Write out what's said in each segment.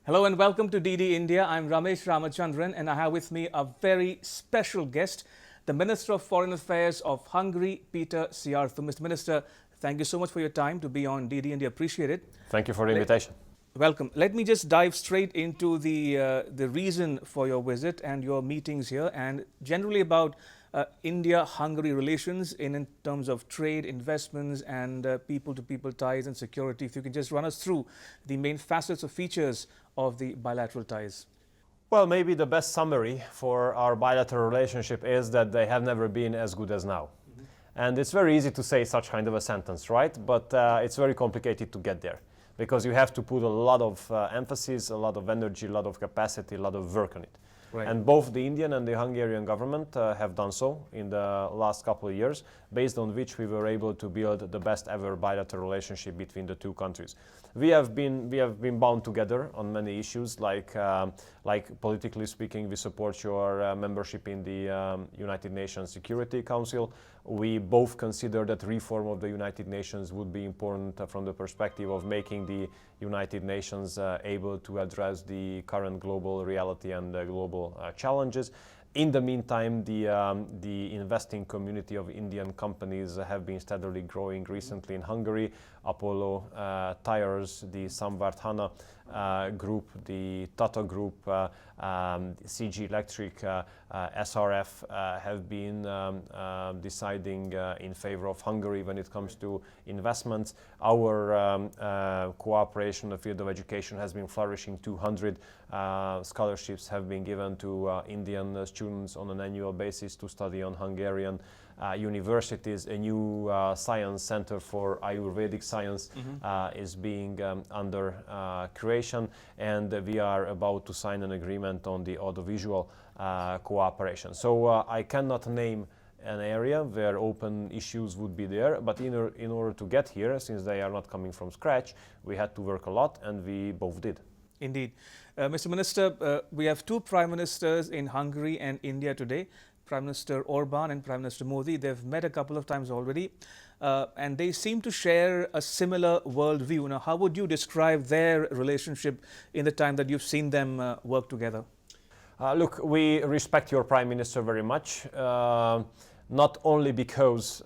Hello and welcome to DD India. I'm Ramesh Ramachandran and I have with me a very special guest, the Minister of Foreign Affairs of Hungary, Peter Szijjarto. Mr. Minister, thank you so much for your time to be on DD India. Appreciate it. Thank you for the invitation. Welcome. Let me just dive straight into the reason for your visit and your meetings here, and generally about India-Hungary relations in terms of trade, investments and people-to-people ties and security. If you can just run us through the main facets or features of the bilateral ties. Well, maybe the best summary for our bilateral relationship is that they have never been as good as now. And it's very easy to say such kind of a sentence, right? But it's very complicated to get there, because you have to put a lot of emphasis, a lot of energy, a lot of capacity, a lot of work on it. Right. And both the Indian and the Hungarian government have done so in the last couple of years, based on which we were able to build the best ever bilateral relationship between the two countries. We have been bound together on many issues, like politically speaking, we support your membership in the United Nations Security Council. We both consider that reform of the United Nations would be important from the perspective of making the United Nations able to address the current global reality and global challenges. In the meantime, the investing community of Indian companies have been steadily growing recently in Hungary. Apollo Tires, the Samvardhana Group, the Tata Group, CG Electric, SRF have been deciding in favor of Hungary when it comes to investments. Our cooperation in the field of education has been flourishing. 200 scholarships have been given to Indian students on an annual basis to study on Hungarian universities. A new science center for Ayurvedic science is being under creation, and we are about to sign an agreement on the audiovisual cooperation. So I cannot name an area where open issues would be there, but in order to get here, since they are not coming from scratch, we had to work a lot, and we both did. Indeed. Mr. Minister, we have two Prime Ministers in Hungary and India today, Prime Minister Orban and Prime Minister Modi. They've met a couple of times already, and they seem to share a similar worldview. Now, how would you describe their relationship in the time that you've seen them work together? Look, we respect your Prime Minister very much, not only because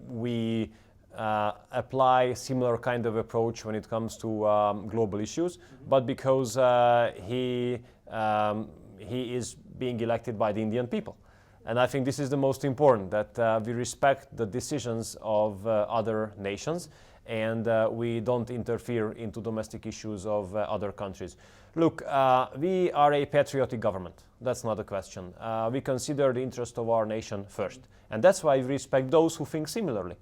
we apply similar kind of approach when it comes to global issues, but because he is being elected by the Indian people. And I think this is the most important, that we respect the decisions of other nations, and we don't interfere into domestic issues of other countries. Look, we are a patriotic government. That's not a question. We consider the interest of our nation first. And that's why we respect those who think similarly.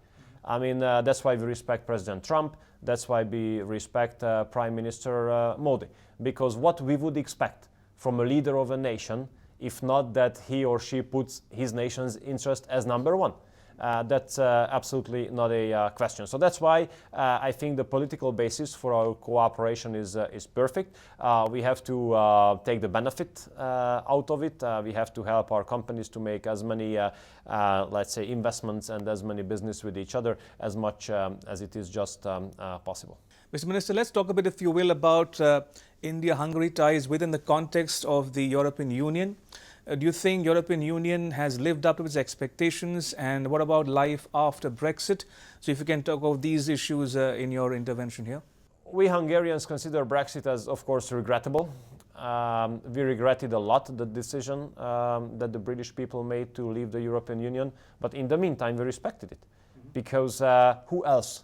I mean, that's why we respect President Trump. That's why we respect Prime Minister Modi. Because what we would expect from a leader of a nation, if not that he or she puts his nation's interest as number one. That's absolutely not a question. So that's why I think the political basis for our cooperation is perfect. We have to take the benefit out of it. We have to help our companies to make as many, let's say, investments and as many business with each other as much as it is just possible. Mr. Minister, let's talk a bit, if you will, about India-Hungary ties within the context of the European Union. Do you think European Union has lived up to its expectations, and what about life after Brexit? So if you can talk about these issues in your intervention here. We Hungarians consider Brexit as, of course, regrettable. We regretted a lot the decision that the British people made to leave the European Union, but in the meantime we respected it, because who else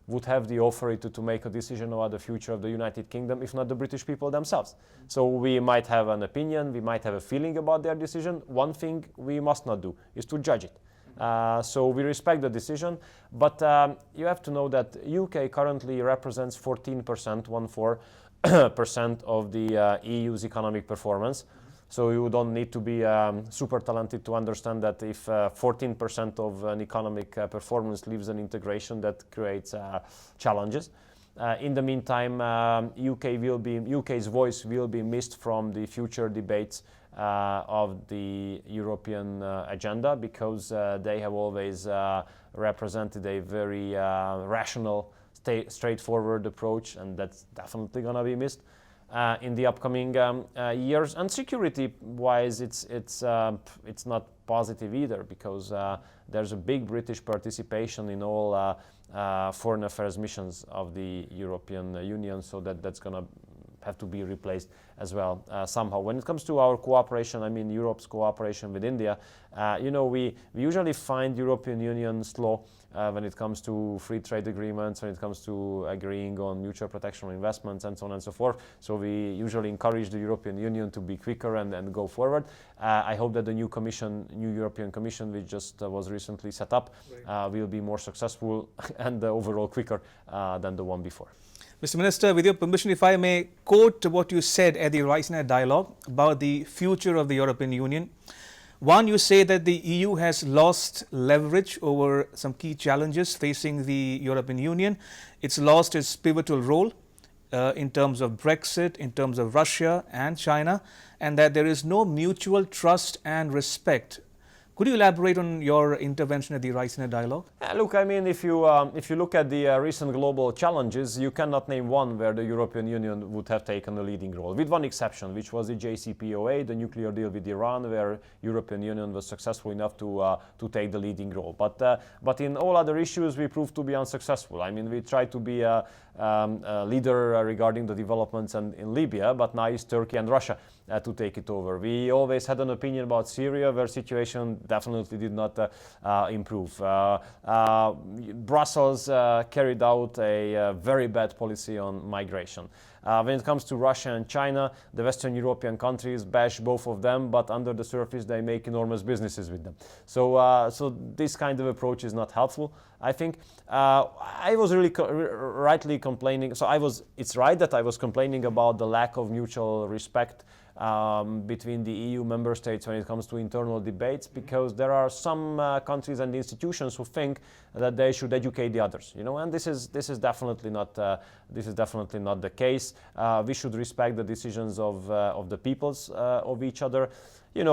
would have the authority to make a decision about the future of the United Kingdom if not the British people themselves? So we might have an opinion, we might have a feeling about their decision. One thing we must not do is to judge it. So we respect the decision, but you have to know that UK currently represents 14%, 14% of the EU's economic performance. So you don't need to be super talented to understand that if 14% of an economic performance leaves an integration, that creates challenges. In the meantime, UK's voice will be missed from the future debates of the European agenda, because they have always represented a very rational, straightforward approach, and that's definitely going to be missed. in the upcoming years. And security-wise, it's not positive either, because there's a big British participation in all foreign affairs missions of the European Union, so that's going to have to be replaced as well somehow. When it comes to our cooperation, I mean Europe's cooperation with India, we usually find European Union slow when it comes to free trade agreements, when it comes to agreeing on mutual protection of investments and so on and so forth. So we usually encourage the European Union to be quicker and go forward. I hope that the new European Commission, which just was recently set up, will be more successful and overall quicker than the one before. Mr. Minister, with your permission, if I may quote what you said at the Rice Night Dialogue about the future of the European Union. One, you say that the EU has lost leverage over some key challenges facing the European Union. It's lost its pivotal role in terms of Brexit, in terms of Russia and China, and that there is no mutual trust and respect. Could you elaborate on your intervention at the Rice Night Dialogue? Look, I mean, if you look at the recent global challenges, you cannot name one where the European Union would have taken a leading role, with one exception, which was the JCPOA, the nuclear deal with Iran, where European Union was successful enough to take the leading role. But in all other issues, we proved to be unsuccessful. I mean, we tried to be a leader regarding the developments in Libya, but now it's Turkey and Russia to take it over. We always had an opinion about Syria, where situation definitely did not improve. Brussels carried out a very bad policy on migration. When it comes to Russia and China, the Western European countries bash both of them, but under the surface they make enormous businesses with them. So this kind of approach is not helpful, I think. I was really rightly complaining. It's right that I was complaining about the lack of mutual respect between the EU member states when it comes to internal debates, because there are some countries and institutions who think that they should educate the others, and this is definitely not the case. We should respect the decisions of the peoples of each other. In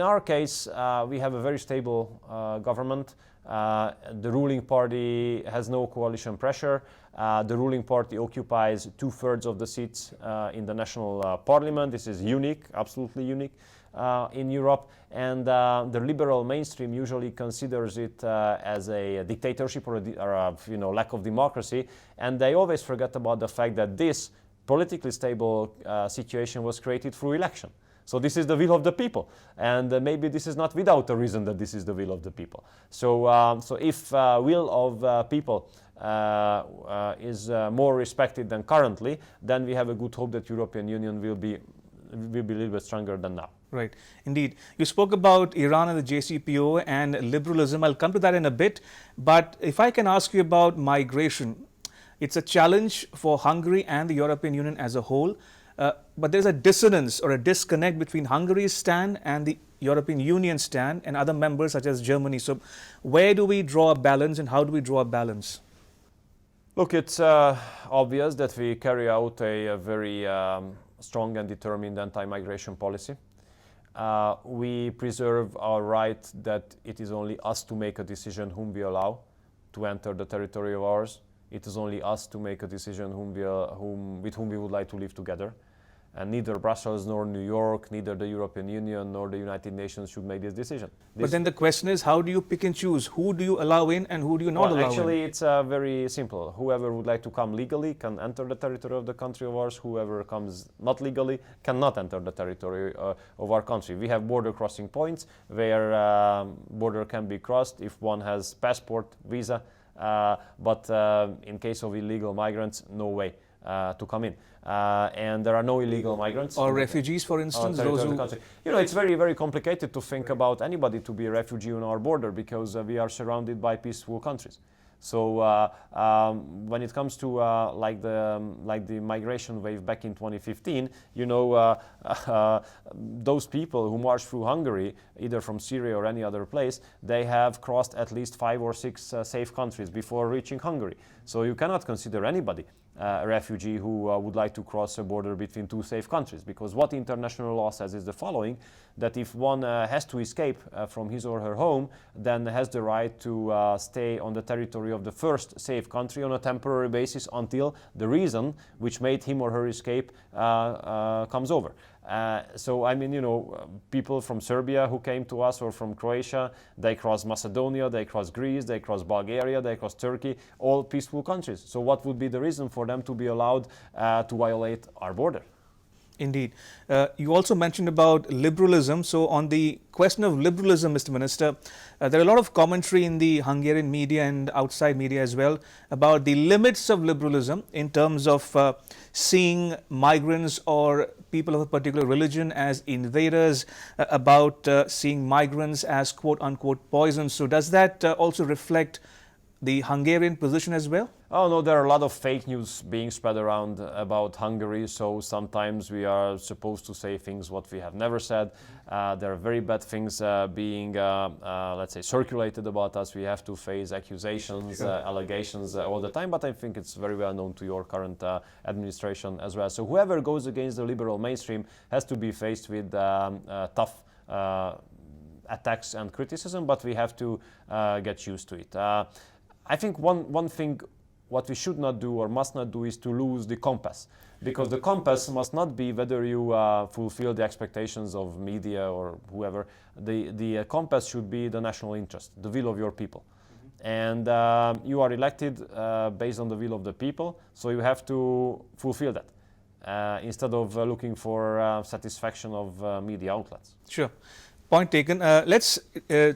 our case, we have a very stable government. The ruling party has no coalition pressure. The ruling party occupies 2/3 of the seats in the national parliament. This is unique, absolutely unique in Europe. And the liberal mainstream usually considers it as a dictatorship or a lack of democracy. And they always forget about the fact that this politically stable situation was created through election. So this is the will of the people, and maybe this is not without a reason that this is the will of the people. So if will of people is more respected than currently, then we have a good hope that European Union will be a little bit stronger than now. Right, indeed. You spoke about Iran and the JCPOA and liberalism. I'll come to that in a bit. But if I can ask you about migration, it's a challenge for Hungary and the European Union as a whole. But there's a dissonance or a disconnect between Hungary's stand and the European Union stand and other members such as Germany. So where do we draw a balance, and how do we draw a balance? Look, it's obvious that we carry out a very strong and determined anti-migration policy. We preserve our right that it is only us to make a decision whom we allow to enter the territory of ours. It is only us to make a decision with whom we would like to live together. And neither Brussels nor New York, neither the European Union nor the United Nations should make this decision. But then the question is, how do you pick and choose? Who do you allow in and who do you not allow in? Actually, it's very simple. Whoever would like to come legally can enter the territory of the country of ours. Whoever comes not legally cannot enter the territory of our country. We have border crossing points where border can be crossed if one has passport, visa, but in case of illegal migrants, no way to come in. And there are no illegal migrants. Or refugees, for instance. Those who, it's very, very complicated to think about anybody to be a refugee on our border, because we are surrounded by peaceful countries. So when it comes to like the migration wave back in 2015, those people who marched through Hungary, either from Syria or any other place, they have crossed at least 5 or 6 safe countries before reaching Hungary. So you cannot consider anybody a refugee who would like to cross a border between two safe countries. Because what international law says is the following, that if one has to escape from his or her home, then has the right to stay on the territory of the first safe country on a temporary basis until the reason which made him or her escape comes over. So, I mean, you know, people from Serbia who came to us, or from Croatia, they cross Macedonia, they cross Greece, they cross Bulgaria, they cross Turkey, all peaceful countries. So what would be the reason for them to be allowed to violate our border? Indeed. You also mentioned about liberalism. So on the question of liberalism, Mr. Minister, there are a lot of commentary in the Hungarian media and outside media as well about the limits of liberalism in terms of seeing migrants or people of a particular religion as invaders, about seeing migrants as quote unquote poison. So does that also reflect the Hungarian position as well? Oh no, there are a lot of fake news being spread around about Hungary, so sometimes we are supposed to say things what we have never said. There are very bad things being, let's say, circulated about us. We have to face accusations, allegations all the time, but I think it's very well known to your current administration as well. So whoever goes against the liberal mainstream has to be faced with tough attacks and criticism, but we have to get used to it. I think one thing what we should not do or must not do is to lose the compass, because the compass must not be whether you fulfill the expectations of media or whoever. The compass should be the national interest, the will of your people. And you are elected based on the will of the people, so you have to fulfill that instead of looking for satisfaction of media outlets. Sure. Point taken. Let's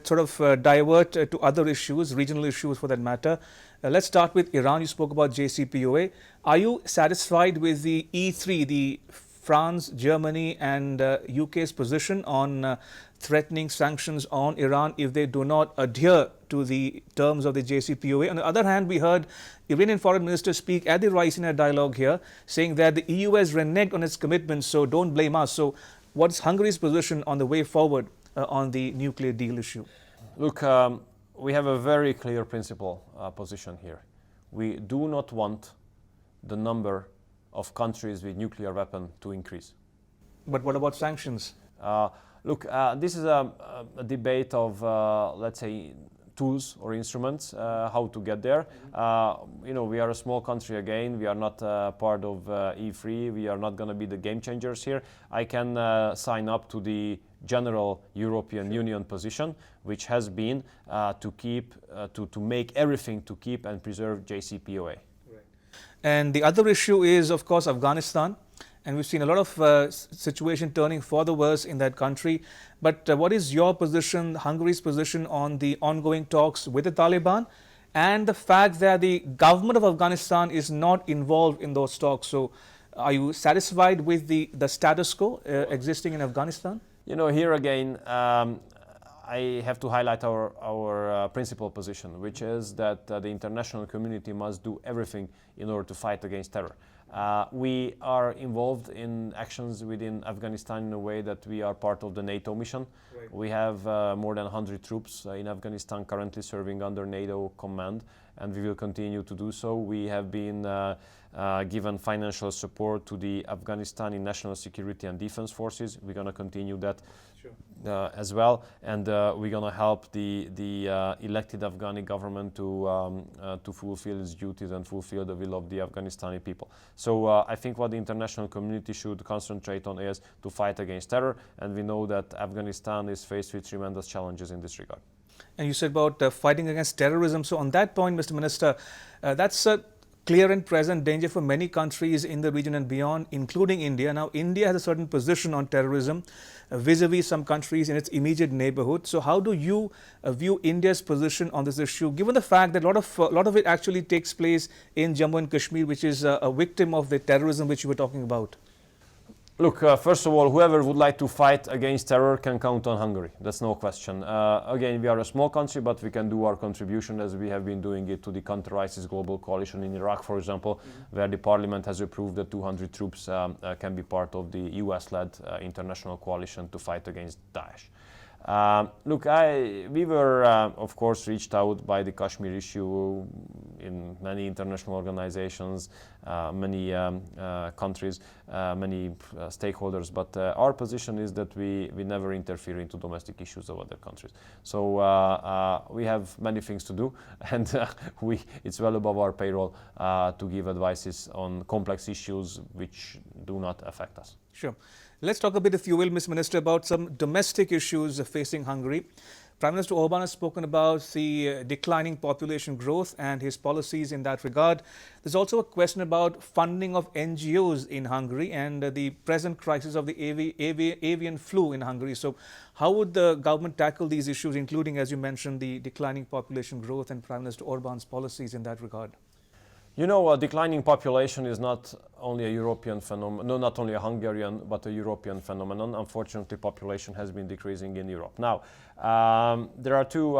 sort of divert to other issues, regional issues for that matter. Let's start with Iran. You spoke about JCPOA. Are you satisfied with the E3, the France, Germany and UK's position on threatening sanctions on Iran if they do not adhere to the terms of the JCPOA? On the other hand, we heard Iranian Foreign Minister speak at the Raisina dialogue here, saying that the EU has reneged on its commitments, so don't blame us. So what's Hungary's position on the way forward on the nuclear deal issue? Look, we have a very clear principle position here. We do not want the number of countries with nuclear weapon to increase. But what about sanctions? Look, this is a debate of, let's say, tools or instruments, how to get there. You know, we are a small country again. We are not part of E3. We are not going to be the game changers here. I can sign up to the general European Union position, which has been to keep, to make everything to keep and preserve JCPOA. Right. And the other issue is, of course, Afghanistan. And we've seen a lot of situation turning for the worse in that country. But what is your position, Hungary's position on the ongoing talks with the Taliban and the fact that the government of Afghanistan is not involved in those talks? So are you satisfied with the status quo existing in Afghanistan? You know, here again, I have to highlight our principal position, which is that the international community must do everything in order to fight against terror. We are involved in actions within Afghanistan in a way that we are part of the NATO mission. Right. We have more than 100 troops in Afghanistan currently serving under NATO command, and we will continue to do so. We have been given financial support to the Afghanistani National Security and Defense Forces. We're going to continue that. Sure. As well, and we're going to help the elected Afghani government to fulfill its duties and fulfill the will of the Afghanistani people. So I think what the international community should concentrate on is to fight against terror, and we know that Afghanistan is faced with tremendous challenges in this regard. And you said about fighting against terrorism. So on that point, Mr. Minister, that's a clear and present danger for many countries in the region and beyond, including India. Now, India has a certain position on terrorism vis-a-vis some countries in its immediate neighborhood. So how do you view India's position on this issue, given the fact that a lot of it actually takes place in Jammu and Kashmir, which is a victim of the terrorism which you were talking about? Look, first of all, whoever would like to fight against terror can count on Hungary. That's no question. Again, we are a small country, but we can do our contribution as we have been doing it to the counter-ISIS global coalition in Iraq, for example, where the parliament has approved that 200 troops can be part of the US-led international coalition to fight against Daesh. Look, we were, of course, reached out by the Kashmir issue in many international organizations, many countries, many stakeholders, but our position is that we never interfere into domestic issues of other countries. So we have many things to do, and it's well above our payroll to give advices on complex issues which do not affect us. Sure. Let's talk a bit, if you will, Ms. Minister, about some domestic issues facing Hungary. Prime Minister Orban has spoken about the declining population growth and his policies in that regard. There's also a question about funding of NGOs in Hungary and the present crisis of the avian flu in Hungary. So how would the government tackle these issues, including, as you mentioned, the declining population growth and Prime Minister Orban's policies in that regard? You know, a declining population is not only a European phenomenon, no, not only a Hungarian, but a European phenomenon. Unfortunately, population has been decreasing in Europe. Now, there are two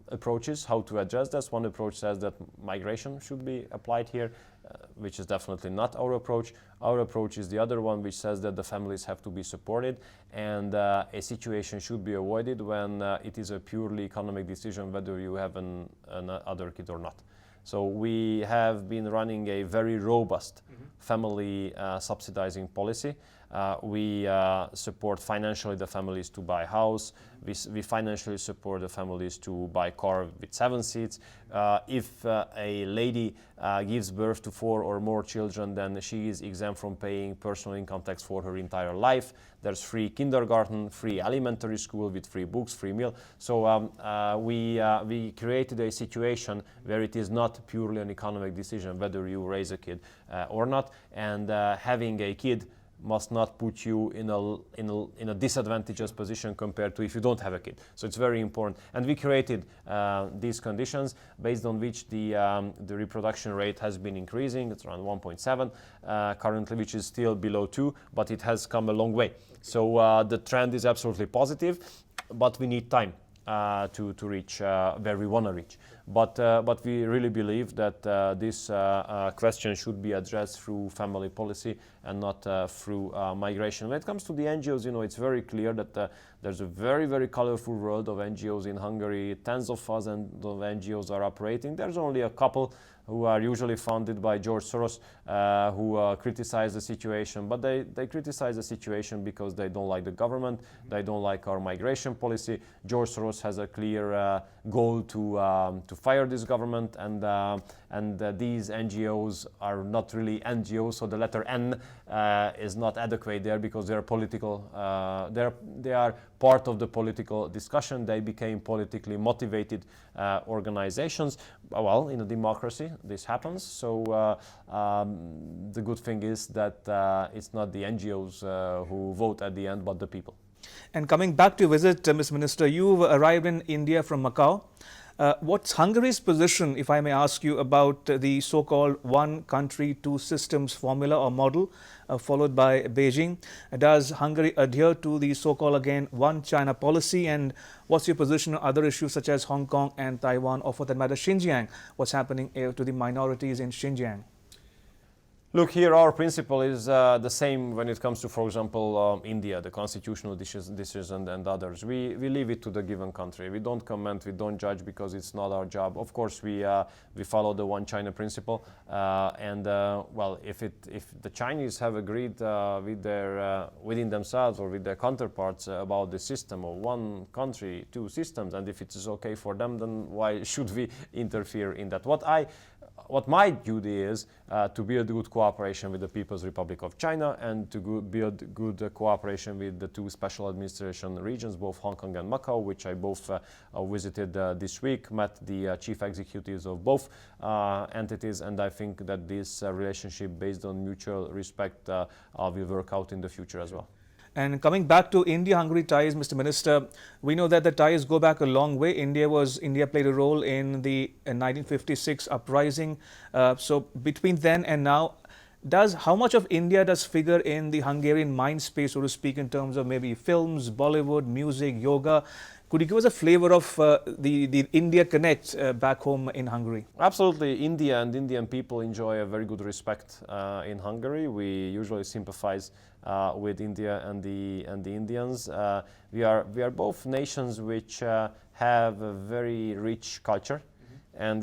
approaches how to address this. One approach says that migration should be applied here, which is definitely not our approach. Our approach is the other one, which says that the families have to be supported, and a situation should be avoided when it is a purely economic decision whether you have another kid or not. So we have been running a very robust family subsidizing policy. We support financially the families to buy a house. We financially support the families to buy a car with 7 seats. If a lady gives birth to 4 or more children, then she is exempt from paying personal income tax for her entire life. There's free kindergarten, free elementary school with free books, free meal. So we created a situation where it is not purely an economic decision whether you raise a kid or not, and having a kid must not put you in a disadvantageous position compared to if you don't have a kid. So it's very important. And we created these conditions based on which the reproduction rate has been increasing. It's around 1.7 currently, which is still below 2, but it has come a long way. So the trend is absolutely positive, but we need time to reach where we want to reach. But we really believe that this question should be addressed through family policy and not through migration. When it comes to the NGOs, you know, it's very clear that there's a very, very colorful world of NGOs in Hungary. Tens of thousands of NGOs are operating. There's only a couple who are usually funded by George Soros, who criticize the situation. But they criticize the situation because they don't like the government, they don't like our migration policy. George Soros has a clear goal to fire this government, and these NGOs are not really NGOs, so the letter N is not adequate there because they are political. They are part of the political discussion. They became politically motivated organizations. Well, in a democracy, this happens. So the good thing is that it's not the NGOs who vote at the end, but the people. And coming back to your visit, Ms. Minister, you've arrived in India from Macau. What's Hungary's position, if I may ask you, about the so-called one country, two systems formula or model followed by Beijing? Does Hungary adhere to the so-called, again, one China policy? And what's your position on other issues such as Hong Kong and Taiwan, or for that matter, Xinjiang? What's happening to the minorities in Xinjiang? Look, here our principle is the same when it comes to, for example, India, the constitutional decision and others. We leave it to the given country. We don't comment, we don't judge because it's not our job. Of course, we follow the one China principle. Well, if the Chinese have agreed with within themselves or with their counterparts about the system of one country, two systems, and if it is okay for them, then why should we interfere in that? What my duty is to build good cooperation with the People's Republic of China and to build good cooperation with the two special administration regions, both Hong Kong and Macau, which I both visited this week, met the chief executives of both entities, and I think that this relationship based on mutual respect will work out in the future as well. And coming back to India-Hungary ties, Mr. Minister, we know that the ties go back a long way. India played a role in the 1956 uprising. So between then and now, how much of India does figure in the Hungarian mind space, so to speak, in terms of maybe films, Bollywood, music, yoga? Could you give us a flavor of the India Connect back home in Hungary? Absolutely. India and Indian people enjoy a very good respect in Hungary. We usually sympathize with India and the Indians. We are both nations which have a very rich culture, and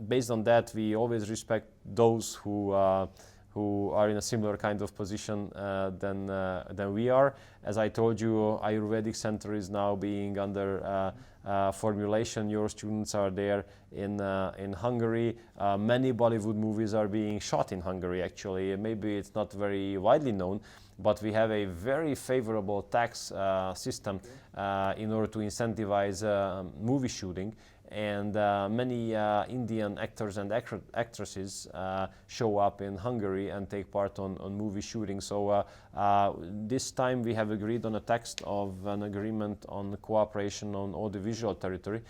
based on that, we always respect those who are in a similar kind of position than we are. As I told you, Ayurvedic Center is now being under formulation. Your students are there in Hungary. Many Bollywood movies are being shot in Hungary, actually. Maybe it's not very widely known, but we have a very favorable tax system in order to incentivize movie shooting. And many Indian actors and actresses show up in Hungary and take part on movie shooting. So this time we have agreed on a text of an agreement on cooperation on audiovisual territory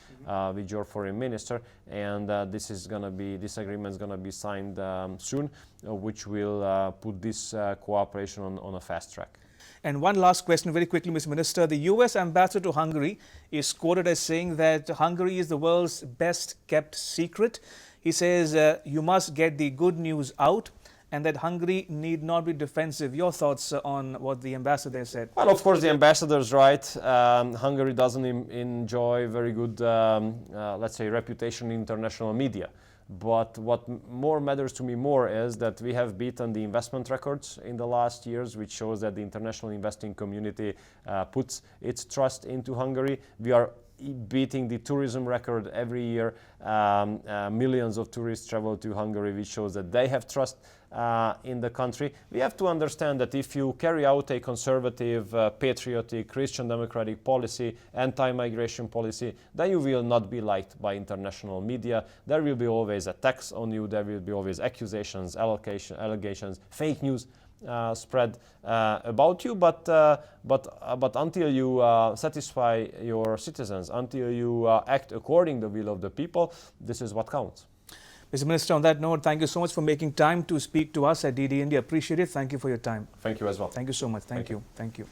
with your foreign minister, and this agreement is going to be signed soon, which will put this cooperation on a fast track. And one last question very quickly, Mr. Minister. The US ambassador to Hungary is quoted as saying that Hungary is the world's best kept secret. He says you must get the good news out and that Hungary need not be defensive. Your thoughts on what the ambassador said? Well, of course, the ambassador is right. Hungary doesn't enjoy very good, let's say, reputation in international media. But what more matters to me is that we have beaten the investment records in the last years, which shows that the international investing community puts its trust into Hungary. We are beating the tourism record every year. Millions of tourists travel to Hungary, which shows that they have trust in the country. We have to understand that if you carry out a conservative, patriotic, Christian democratic policy, anti-migration policy, then you will not be liked by international media. There will be always attacks on you. There will be always accusations, allegations, fake news spread about you. But until you satisfy your citizens, until you act according to the will of the people, this is what counts. Mr. Minister, on that note, thank you so much for making time to speak to us at DD India. Appreciate it. Thank you for your time. Thank you as well. Thank you so much. Thank you. Thank you.